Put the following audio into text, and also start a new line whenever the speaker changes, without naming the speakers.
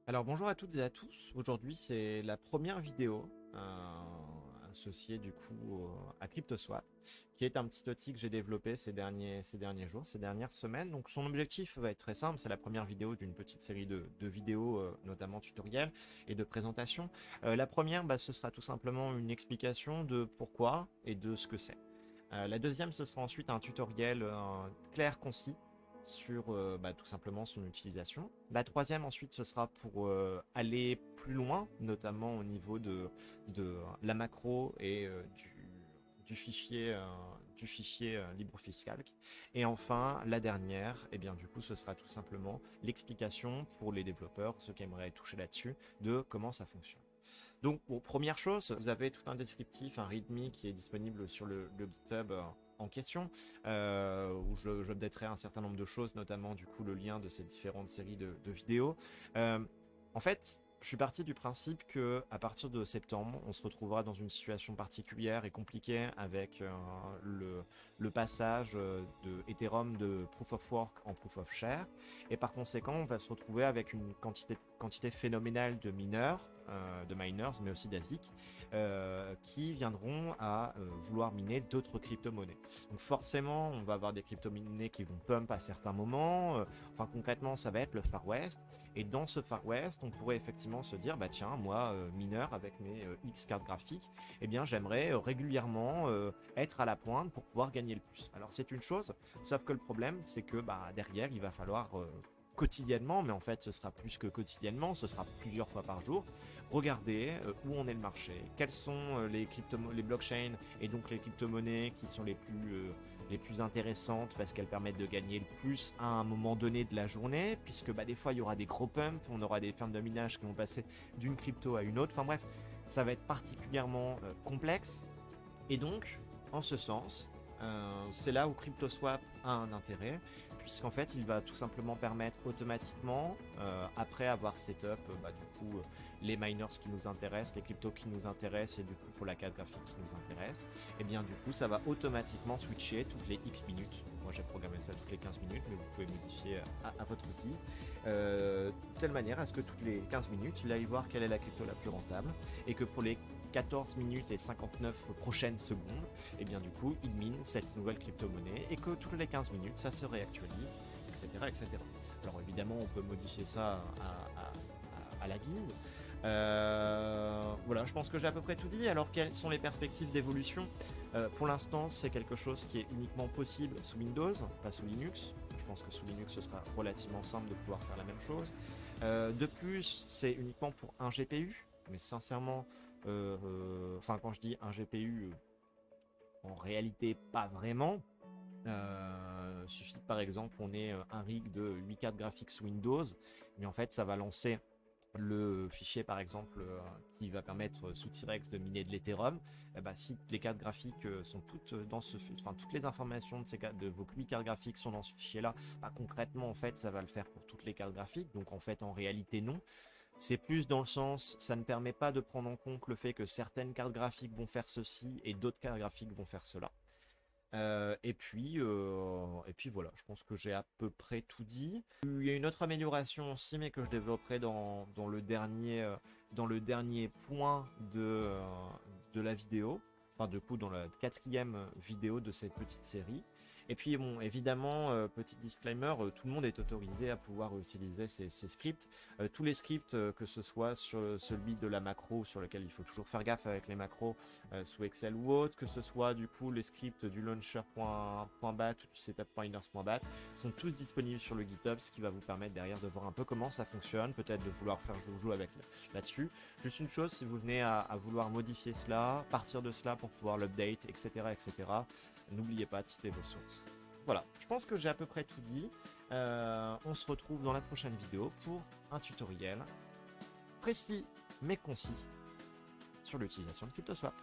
Alors bonjour à toutes et à tous. Aujourd'hui c'est la première vidéo associée du coup à CryptoSwap, qui est un petit outil que j'ai développé ces derniers jours, ces dernières semaines. Donc son objectif va être très simple, c'est la première vidéo d'une petite série de vidéos, notamment tutoriels et de présentations. La première, ce sera tout simplement une explication de pourquoi et de ce que c'est. La deuxième, ce sera ensuite un tutoriel clair, concis, sur tout simplement son utilisation. La troisième ensuite ce sera pour aller plus loin, notamment au niveau de la macro et du fichier LibreOffice-Calc. Et enfin la dernière, et bien du coup ce sera tout simplement l'explication pour les développeurs, ceux qui aimeraient toucher là-dessus, de comment ça fonctionne. Donc, bon, première chose, vous avez tout un descriptif, un README qui est disponible sur le GitHub en question, où j'updaterai un certain nombre de choses, notamment du coup le lien de ces différentes séries de vidéos. Euh, En fait, je suis parti du principe que à partir de septembre, on se retrouvera dans une situation particulière et compliquée avec le passage de Ethereum de Proof of Work en Proof of Share. Et par conséquent, on va se retrouver avec une quantité phénoménale de mineurs, mais aussi d'ASIC, qui viendront à vouloir miner d'autres crypto-monnaies. Donc forcément, on va avoir des crypto-monnaies qui vont pump à certains moments. Enfin, concrètement, ça va être le Far West. Et dans ce Far West, on pourrait effectivement se dire, bah tiens, moi, mineur avec mes X cartes graphiques, eh bien, j'aimerais régulièrement être à la pointe pour pouvoir gagner le plus. Alors c'est une chose, sauf que le problème, c'est que derrière, il va falloir quotidiennement, mais en fait ce sera plus que quotidiennement, ce sera plusieurs fois par jour, regarder où en est le marché, quelles sont les blockchains et donc les crypto-monnaies qui sont les plus intéressantes parce qu'elles permettent de gagner le plus à un moment donné de la journée, puisque des fois il y aura des gros pumps, on aura des fermes de minage qui vont passer d'une crypto à une autre, enfin bref, ça va être particulièrement complexe, et donc, en ce sens, c'est là où CryptoSwap a un intérêt, puisqu'en fait, il va tout simplement permettre automatiquement, après avoir setup du coup les miners qui nous intéressent, les cryptos qui nous intéressent, et du coup pour la carte graphique qui nous intéresse, et bien du coup, ça va automatiquement switcher toutes les X minutes. Moi, j'ai programmé ça toutes les 15 minutes, mais vous pouvez modifier à votre guise. De telle manière à ce que toutes les 15 minutes, il aille voir quelle est la crypto la plus rentable, et que pour les 14 minutes et 59 prochaines secondes, et bien du coup, il mine cette nouvelle crypto-monnaie et que toutes les 15 minutes, ça se réactualise, etc. etc. Alors évidemment, on peut modifier ça à la guise. Voilà, je pense que j'ai à peu près tout dit. Alors, quelles sont les perspectives d'évolution? Pour l'instant, c'est quelque chose qui est uniquement possible sous Windows, pas sous Linux. Je pense que sous Linux, ce sera relativement simple de pouvoir faire la même chose. De plus, c'est uniquement pour un GPU, mais sincèrement, quand je dis un GPU, en réalité, pas vraiment. Suffit que par exemple on ait un rig de 8 cartes graphiques sous Windows, mais en fait ça va lancer le fichier par exemple qui va permettre sous T-Rex de miner de l'Ethereum. Si les cartes graphiques sont toutes dans toutes les informations de vos 8 cartes graphiques sont dans ce fichier là, concrètement en fait ça va le faire pour toutes les cartes graphiques, donc en fait en réalité non. C'est plus dans le sens, ça ne permet pas de prendre en compte le fait que certaines cartes graphiques vont faire ceci et d'autres cartes graphiques vont faire cela. Et puis voilà, je pense que j'ai à peu près tout dit. Il y a une autre amélioration aussi, mais que je développerai dans le dernier point de la vidéo. Enfin, du coup, dans la quatrième vidéo de cette petite série. Et puis, bon, évidemment, petit disclaimer, tout le monde est autorisé à pouvoir utiliser ces scripts. Tous les scripts, que ce soit sur celui de la macro, sur lequel il faut toujours faire gaffe avec les macros, sous Excel ou autre, que ce soit du coup les scripts du launcher.bat ou du setup.iners.bat, sont tous disponibles sur le GitHub, ce qui va vous permettre derrière de voir un peu comment ça fonctionne, peut-être de vouloir faire jouer avec là-dessus. Juste une chose, si vous venez à vouloir modifier cela, partir de cela pour pouvoir l'update, etc., etc., n'oubliez pas de citer vos sources. Voilà, je pense que j'ai à peu près tout dit. On se retrouve dans la prochaine vidéo pour un tutoriel précis mais concis sur l'utilisation de CryptoSwap.